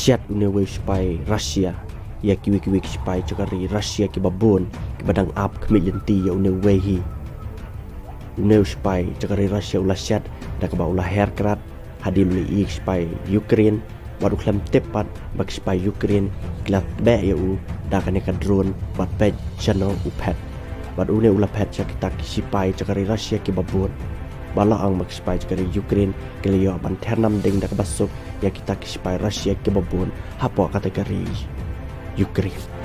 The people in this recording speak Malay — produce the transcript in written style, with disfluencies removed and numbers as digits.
chat unewe supaya Rusia ya kiwi supaya cakari Rusia ki babon ki badang ap kemilenti ya unewe hi unewe supaya cakari Rusia ulah chat dak ba ulah herkrat hadil li supaya Ukraine baru klem tepat bak supaya Ukraine kilat be ya u dak ne ka drone bat pet channel upet bat une ulah pet kita ki supaya cakari Rusia ki babon bala ang mak supaya cakari Ukraine keliyo ban ternam ding dak basuk ya kita ki supaya Rusia ki babon hapo kategori Ukraine